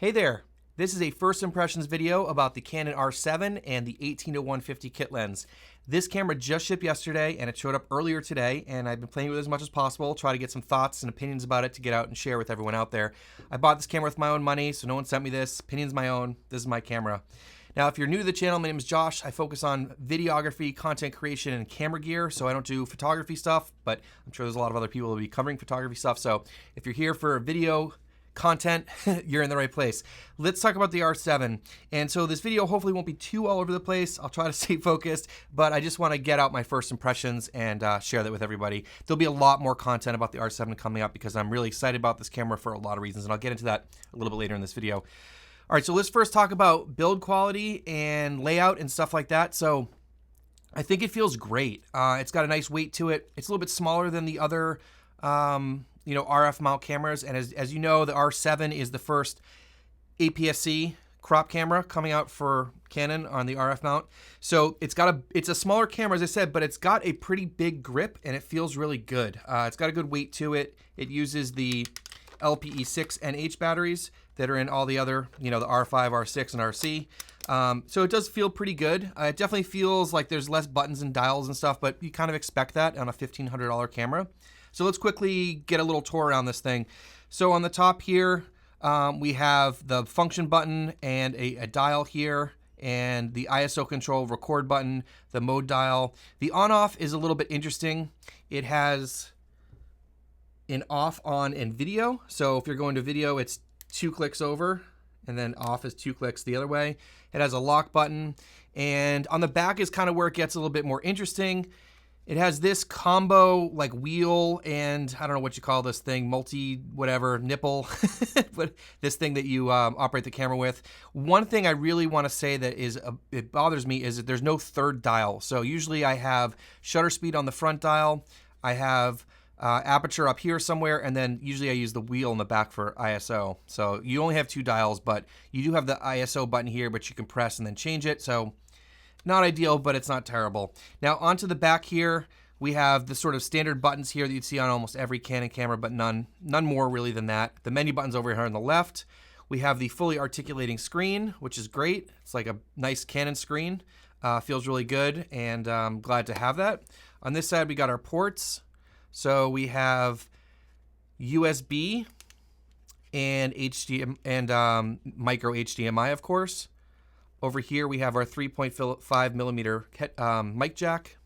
Hey there, this is a first impressions video about the Canon R7 and the 18-150 kit lens. This camera just shipped yesterday and it showed up earlier today, and I've been playing with it as much as possible, try to get some thoughts and opinions about it to get out and share with everyone out there. I bought this camera with my own money, so no one sent me this. Opinion's my own. This is my camera. Now, if you're new to the channel, my name is Josh. I focus on videography, content creation, and camera gear, so I don't do photography stuff, but I'm sure there's a lot of other people who will be covering photography stuff, so if you're here for video content, you're in the right place. Let's talk about the R7. And so this video hopefully won't be too all over the place. I'll try to stay focused, but I just want to get out my first impressions and share that with everybody. There'll be a lot more content about the R7 coming up because I'm really excited about this camera for a lot of reasons, and I'll get into that a little bit later in this video. All right, so let's first talk about build quality and layout and stuff like that. So I think it feels great. It's got a nice weight to it. It's a little bit smaller than the other RF mount cameras, and as you know, the R7 is the first APS-C crop camera coming out for Canon on the RF mount. So it's a smaller camera, as I said, but it's got a pretty big grip and it feels really good. It's got a good weight to it. It uses the LPE6NH batteries that are in all the other, the R5, R6, and RC. So it does feel pretty good. It definitely feels like there's less buttons and dials and stuff, but you kind of expect that on a $1,500 camera. So let's quickly get a little tour around this thing. So on the top here, we have the function button and a dial here, and the ISO control record button, the mode dial. The on-off is a little bit interesting. It has an off, on, and video. So if you're going to video, it's 2 clicks over, and then off is 2 clicks the other way. It has a lock button, and on the back is kind of where it gets a little bit more interesting. It has this combo like wheel and I don't know what you call this thing, whatever, nipple, but this thing that you operate the camera with. One thing I really want to say that it bothers me is that there's no third dial. So usually I have shutter speed on the front dial, I have aperture up here somewhere, and then usually I use the wheel in the back for ISO. So you only have 2 dials, but you do have the ISO button here, but you can press and then change it. So not ideal, but it's not terrible. Now onto the back here, we have the sort of standard buttons here that you'd see on almost every Canon camera, but none more really than that. The menu buttons over here on the left. We have the fully articulating screen, which is great. It's like a nice Canon screen. Feels really good, and I'm glad to have that. On this side, we got our ports. So we have USB and HDMI and micro HDMI, of course. Over here we have our 3.5 millimeter mic jack.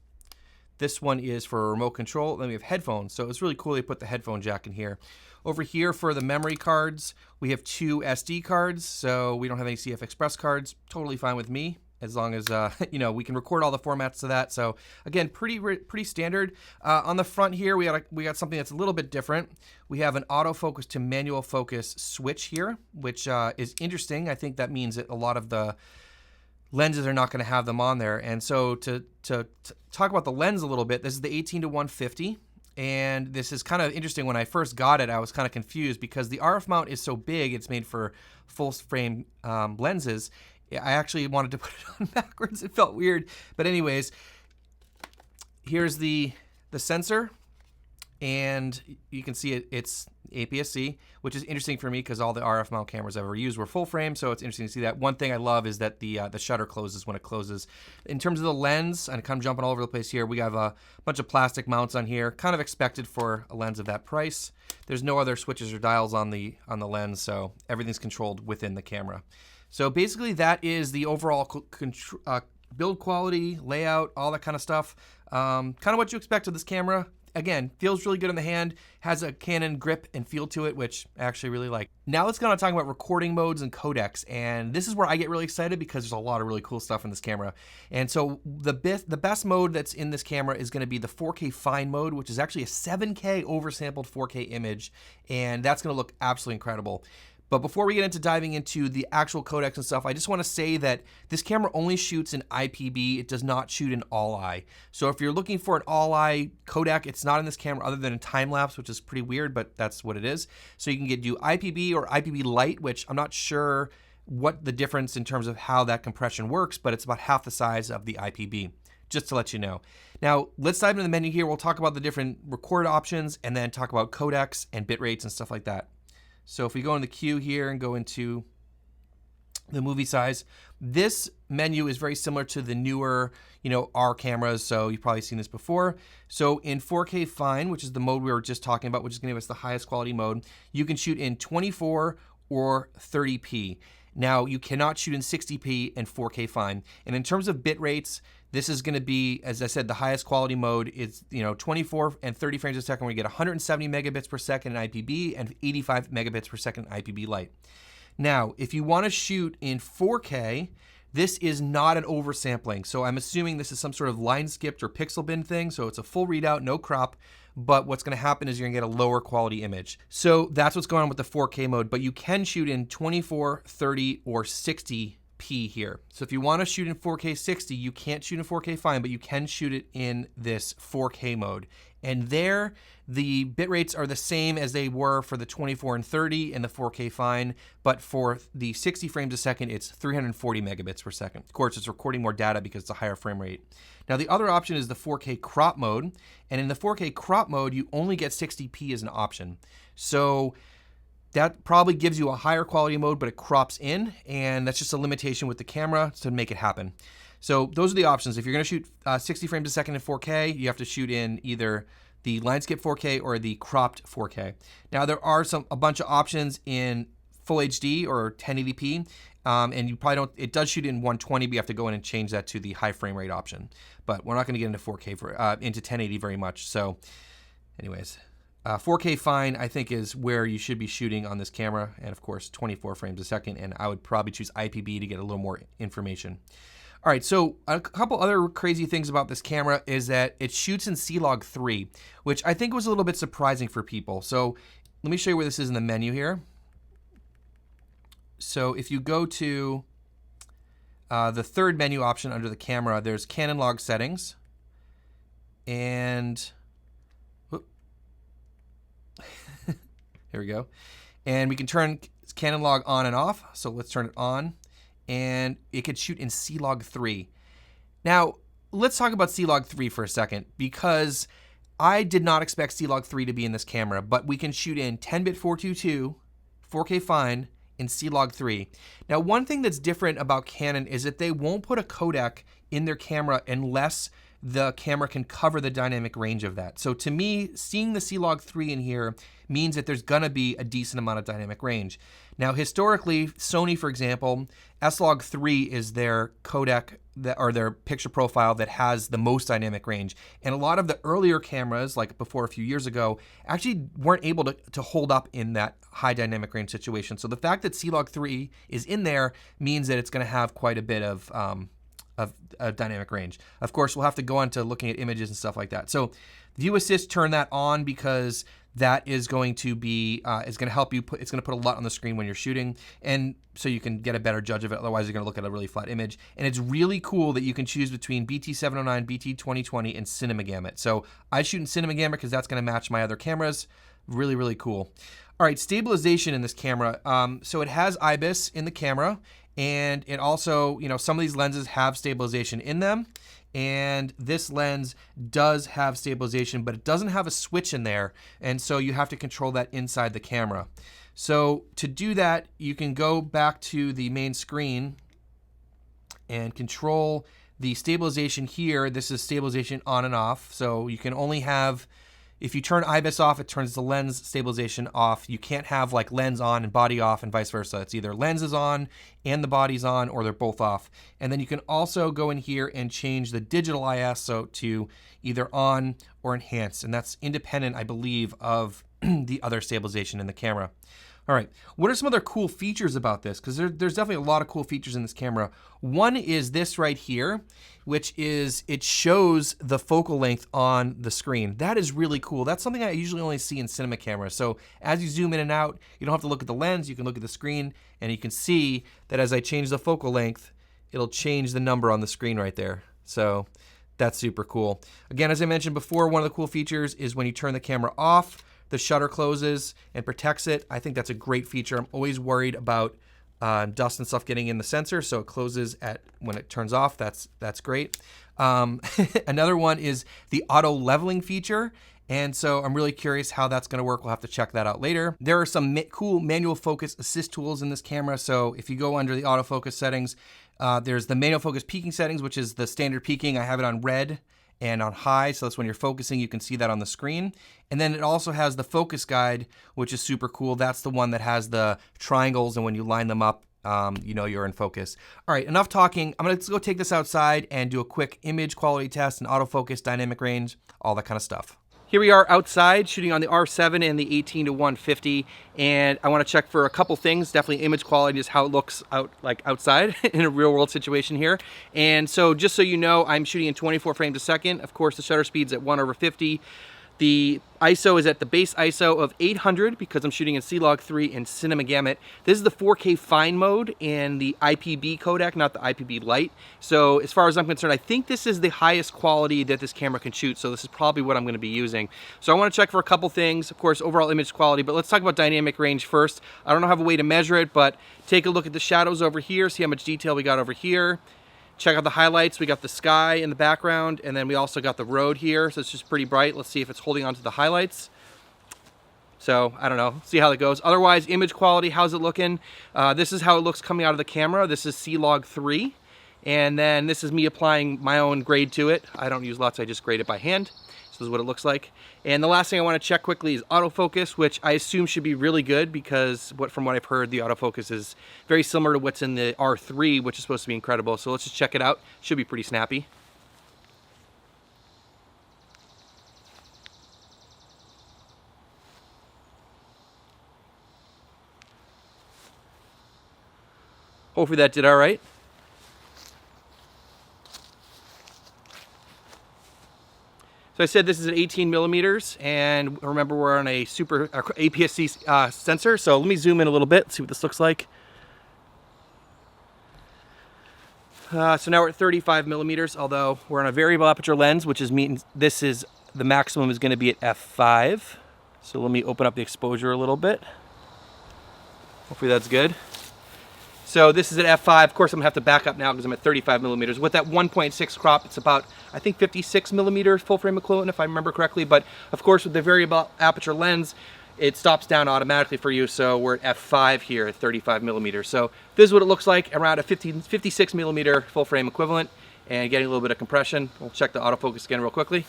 This one is for remote control. Then we have headphones. So it's really cool they put the headphone jack in here. Over here for the memory cards, we have 2 SD cards. So we don't have any CF Express cards. Totally fine with me, as long as we can record all the formats to that. So again, pretty standard. On the front here, we got something that's a little bit different. We have an autofocus to manual focus switch here, which is interesting. I think that means that a lot of the lenses are not going to have them on there. And so to talk about the lens a little bit, this is the 18-150. And this is kind of interesting. When I first got it, I was kind of confused because the RF mount is so big. It's made for full frame lenses. I actually wanted to put it on backwards. It felt weird. But anyways, here's the sensor. And you can see it's APS-C, which is interesting for me because all the RF mount cameras I've ever used were full frame, so it's interesting to see that. One thing I love is that the shutter closes when it closes. In terms of the lens, and I'm kind of jumping all over the place here, we have a bunch of plastic mounts on here, kind of expected for a lens of that price. There's no other switches or dials on the lens, so everything's controlled within the camera. So basically that is the overall build quality, layout, all that kind of stuff. Kind of what you expect of this camera. Again, feels really good in the hand, has a Canon grip and feel to it, which I actually really like. Now let's go on and talk about recording modes and codecs. And this is where I get really excited because there's a lot of really cool stuff in this camera. And so the best mode that's in this camera is going to be the 4K fine mode, which is actually a 7K oversampled 4K image. And that's going to look absolutely incredible. But before we get into diving into the actual codecs and stuff, I just want to say that this camera only shoots in IPB. It does not shoot in all-eye. So if you're looking for an all-eye codec, it's not in this camera other than in time-lapse, which is pretty weird, but that's what it is. So you can do IPB or IPB Lite, which I'm not sure what the difference in terms of how that compression works, but it's about half the size of the IPB, just to let you know. Now, let's dive into the menu here. We'll talk about the different record options and then talk about codecs and bit rates and stuff like that. So if we go in the queue here and go into the movie size. This menu is very similar to the newer, R cameras, so you've probably seen this before. So in 4K Fine, which is the mode we were just talking about, which is gonna give us the highest quality mode, you can shoot in 24 or 30p. Now, you cannot shoot in 60p and 4K Fine. And in terms of bit rates, this is gonna be, as I said, the highest quality mode is 24 and 30 frames a second, where you get 170 megabits per second in IPB and 85 megabits per second in IPB light. Now, if you want to shoot in 4K, this is not an oversampling. So I'm assuming this is some sort of line skipped or pixel bin thing. So it's a full readout, no crop. But what's going to happen is you're going to get a lower quality image. So that's what's going on with the 4K mode. But you can shoot in 24, 30, or 60p here. So if you want to shoot in 4K 60, you can't shoot in 4K Fine, but you can shoot it in this 4K mode. And there, the bit rates are the same as they were for the 24 and 30 and the 4K Fine, but for the 60 frames a second, it's 340 megabits per second. Of course, it's recording more data because it's a higher frame rate. Now, the other option is the 4K crop mode, and in the 4K crop mode, you only get 60p as an option. So that probably gives you a higher quality mode, but it crops in, and that's just a limitation with the camera to make it happen. So those are the options. If you're gonna shoot 60 frames a second in 4K, you have to shoot in either the line skip 4K or the cropped 4K. Now there are a bunch of options in full HD or 1080p, and you probably don't, it does shoot in 120, but you have to go in and change that to the high frame rate option. But we're not gonna get into 4K into 1080 very much. So anyways, 4K Fine, I think, is where you should be shooting on this camera, and of course 24 frames a second, and I would probably choose IPB to get a little more information. All right, so a couple other crazy things about this camera is that it shoots in C-Log 3, which I think was a little bit surprising for people. So let me show you where this is in the menu here. So if you go to the third menu option under the camera, there's Canon log settings, and here we go. And we can turn Canon log on and off. So let's turn it on, and it could shoot in C-Log 3. Now, let's talk about C-Log 3 for a second, because I did not expect C-Log 3 to be in this camera, but we can shoot in 10-bit 422, 4K Fine, in C-Log 3. Now, one thing that's different about Canon is that they won't put a codec in their camera unless the camera can cover the dynamic range of that. So to me, seeing the C-Log 3 in here means that there's gonna be a decent amount of dynamic range. Now, historically, Sony, for example, S-Log 3 is their codec or their picture profile that has the most dynamic range. And a lot of the earlier cameras, like before a few years ago, actually weren't able to hold up in that high dynamic range situation. So the fact that C-Log 3 is in there means that it's gonna have quite a bit of dynamic range. Of course, we'll have to go on to looking at images and stuff like that. So View Assist, turn that on, because that is going to be, is going to help you it's going to put a lot on the screen when you're shooting, and so you can get a better judge of it. Otherwise, you're going to look at a really flat image. And it's really cool that you can choose between BT709, BT2020, and Cinema Gamut. So I shoot in Cinema Gamut because that's going to match my other cameras. Really, really cool. All right, stabilization in this camera. So it has IBIS in the camera, and it also, some of these lenses have stabilization in them, and this lens does have stabilization, but it doesn't have a switch in there, and so you have to control that inside the camera. So to do that, you can go back to the main screen and control the stabilization here. This is stabilization on and off, so you can only have, if you turn IBIS off, it turns the lens stabilization off. You can't have like lens on and body off and vice versa. It's either lens is on and the body's on, or they're both off. And then you can also go in here and change the digital ISO to either on or enhance. And that's independent, I believe, of the other stabilization in the camera. All right, what are some other cool features about this? Because there's definitely a lot of cool features in this camera. One is this right here, which is it shows the focal length on the screen. That is really cool. That's something I usually only see in cinema cameras. So as you zoom in and out, you don't have to look at the lens, you can look at the screen, and you can see that as I change the focal length, it'll change the number on the screen right there. So that's super cool. Again, as I mentioned before, one of the cool features is when you turn the camera off, the shutter closes and protects it. I think that's a great feature. I'm always worried about dust and stuff getting in the sensor, so it closes when it turns off. That's great. Another one is the auto leveling feature, And so I'm really curious how that's gonna work. We'll have to check that out later. There are some cool manual focus assist tools in this camera. So if you go under the autofocus settings, there's the manual focus peaking settings, which is the standard peaking. I have it on red and on high, so that's when you're focusing, you can see that on the screen. And then it also has the focus guide, which is super cool. That's the one that has the triangles, and when you line them up, you know you're in focus. All right, enough talking. Let's go take this outside and do a quick image quality test and autofocus, dynamic range, all that kind of stuff. Here we are outside shooting on the R7 and the 18-150, and I want to check for a couple things. Definitely image quality, just how it looks outside in a real world situation here. And so just so you know, I'm shooting in 24 frames a second. Of course, the shutter speed's at 1/50. The ISO is at the base ISO of 800 because I'm shooting in C-Log 3 and Cinema Gamut. This is the 4K fine mode and the IPB codec, not the IPB light. So as far as I'm concerned, I think this is the highest quality that this camera can shoot. So this is probably what I'm going to be using. So I want to check for a couple things. Of course, overall image quality, but let's talk about dynamic range first. I don't have a way to measure it, but take a look at the shadows over here. See how much detail we got over here. Check out the highlights. We got the sky in the background, and then we also got the road here, so it's just pretty bright. Let's see if it's holding on to the highlights. So I don't know, see how that goes. Otherwise, image quality, how's it looking? This is how it looks coming out of the camera. This is C-Log 3, and then this is me applying my own grade to it. I don't use LUTs, I just grade it by hand. So this is what it looks like. And the last thing I want to check quickly is autofocus, which I assume should be really good because from what I've heard, the autofocus is very similar to what's in the R3, which is supposed to be incredible. So let's just check it out. Should be pretty snappy. Hopefully that did all right. So I said this is at 18 millimeters, and remember we're on a super APS-C sensor. So let me zoom in a little bit, see what this looks like. So now we're at 35 millimeters, although we're on a variable aperture lens, which means this is the maximum is going to be at f5. So let me open up the exposure a little bit. Hopefully that's good. So this is at f5. Of course, I'm gonna have to back up now because I'm at 35 millimeters. With that 1.6 crop, it's about, I think, 56 millimeter full frame equivalent, if I remember correctly. But of course, with the variable aperture lens, it stops down automatically for you. So we're at f5 here at 35 millimeters. So this is what it looks like around a 56 millimeter full frame equivalent, and getting a little bit of compression. We'll check the autofocus again real quickly.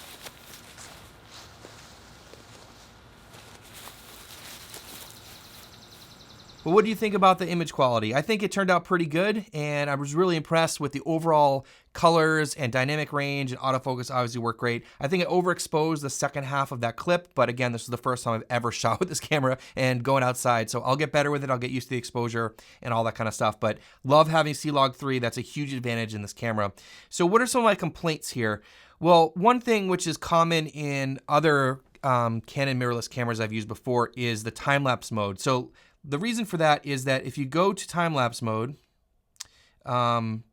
Well, what do you think about the image quality? I think it turned out pretty good, and I was really impressed with the overall colors and dynamic range, and autofocus obviously worked great. I think it overexposed the second half of that clip, but again, this is the first time I've ever shot with this camera and going outside, so I'll get better with it. I'll get used to the exposure and all that kind of stuff, but love having C-Log 3. That's a huge advantage in this camera. So what are some of my complaints here? Well, one thing which is common in other Canon mirrorless cameras I've used before is the time-lapse mode. So the reason for that is that if you go to time-lapse mode, you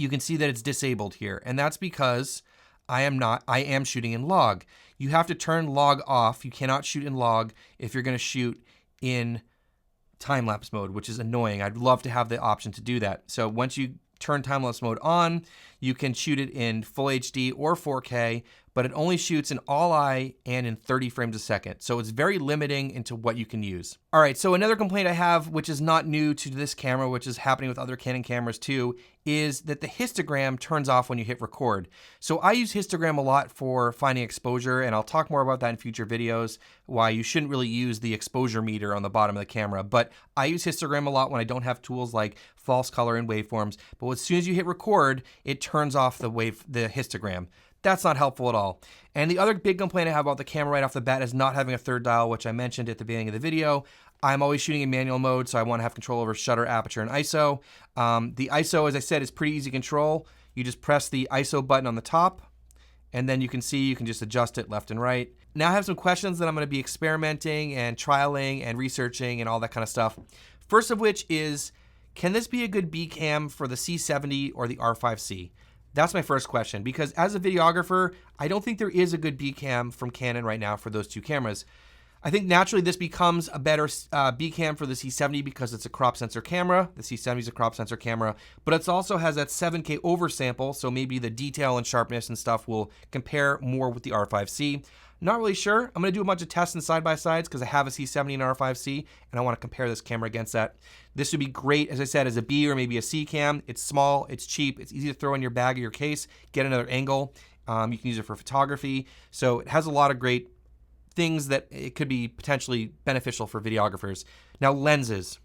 can see that it's disabled here. And that's because I am shooting in log. You have to turn log off. You cannot shoot in log if you're going to shoot in time-lapse mode, which is annoying. I'd love to have the option to do that. So once you turn time-lapse mode on, you can shoot it in full HD or 4K, but it only shoots in all-eye and in 30 frames a second. So it's very limiting into what you can use. All right, so another complaint I have, which is not new to this camera, which is happening with other Canon cameras too, is that the histogram turns off when you hit record. So I use histogram a lot for finding exposure, and I'll talk more about that in future videos, why you shouldn't really use the exposure meter on the bottom of the camera. But I use histogram a lot when I don't have tools like false color and waveforms. But as soon as you hit record, it turns off the histogram. That's not helpful at all. And the other big complaint I have about the camera right off the bat is not having a third dial, which I mentioned at the beginning of the video. I'm always shooting in manual mode, so I want to have control over shutter, aperture, and ISO. The ISO, as I said, is pretty easy to control. You just press the ISO button on the top, and then you can see you can just adjust it left and right. Now I have some questions that I'm going to be experimenting and trialing and researching and all that kind of stuff. First of which is, can this be a good B cam for the C70 or the R5C? That's my first question, because as a videographer, I don't think there is a good B cam from Canon right now for those two cameras. I think naturally this becomes a better B cam for the C70 because it's a crop sensor camera. The C70 is a crop sensor camera, but it also has that 7K oversample, so maybe the detail and sharpness and stuff will compare more with the R5C. Not really sure. I'm gonna do a bunch of tests and side-by-sides because I have a C70 and R5C, and I wanna compare this camera against that. This would be great, as I said, as a B or maybe a C cam. It's small, it's cheap, it's easy to throw in your bag or your case, get another angle. You can use it for photography. So it has a lot of great things that it could be potentially beneficial for videographers. Now, lenses.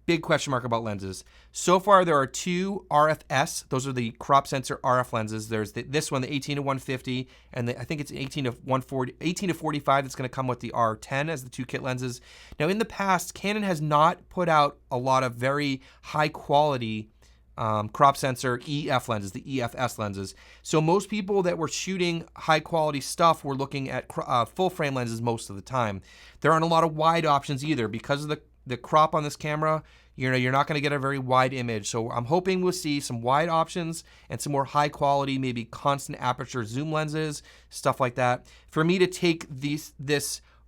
Big question mark about lenses. So far, there are two RFS. Those are the crop sensor RF lenses. There's this one, the 18-150, and I think it's 18-140, 18-45 that's going to come with the R10 as the two kit lenses. Now, in the past, Canon has not put out a lot of very high quality crop sensor EF lenses, the EFS lenses. So most people that were shooting high quality stuff were looking at full frame lenses most of the time. There aren't a lot of wide options either because of the crop on this camera. You're not going to get a very wide image. So I'm hoping we'll see some wide options and some more high quality, maybe constant aperture zoom lenses, stuff like that. For me to take this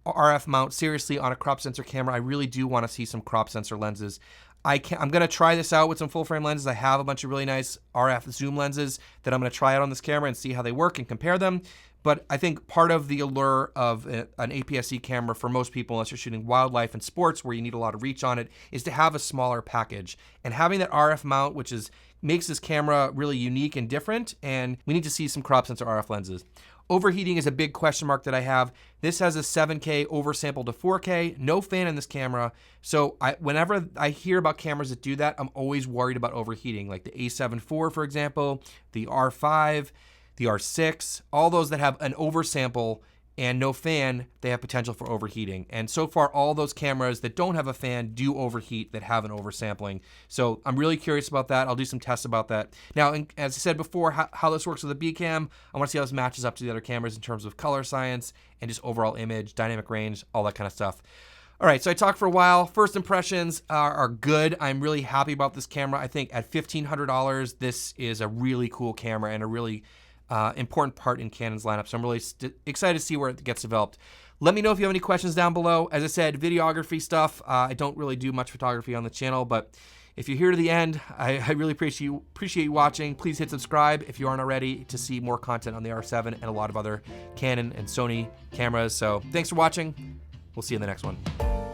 RF mount seriously on a crop sensor camera, I really do want to see some crop sensor lenses. I'm going to try this out with some full frame lenses. I have a bunch of really nice RF zoom lenses that I'm going to try out on this camera and see how they work and compare them. But I think part of the allure of an APS-C camera for most people, unless you're shooting wildlife and sports where you need a lot of reach on it, is to have a smaller package. And having that RF mount, which makes this camera really unique and different, and we need to see some crop sensor RF lenses. Overheating is a big question mark that I have. This has a 7K oversample to 4K, no fan in this camera. So whenever I hear about cameras that do that, I'm always worried about overheating, like the A7 IV, for example, the R5, the R6, all those that have an oversample and no fan, they have potential for overheating. And so far, all those cameras that don't have a fan do overheat that have an oversampling. So I'm really curious about that. I'll do some tests about that. Now, as I said before, how this works with a B cam, I want to see how this matches up to the other cameras in terms of color science and just overall image, dynamic range, all that kind of stuff. All right, so I talked for a while. First impressions are good. I'm really happy about this camera. I think at $1,500, this is a really cool camera and a really important part in Canon's lineup. So I'm really excited to see where it gets developed. Let me know if you have any questions down below. As I said, videography stuff. I don't really do much photography on the channel, but if you're here to the end, I really appreciate you watching. Please hit subscribe if you aren't already to see more content on the R7 and a lot of other Canon and Sony cameras. So thanks for watching. We'll see you in the next one.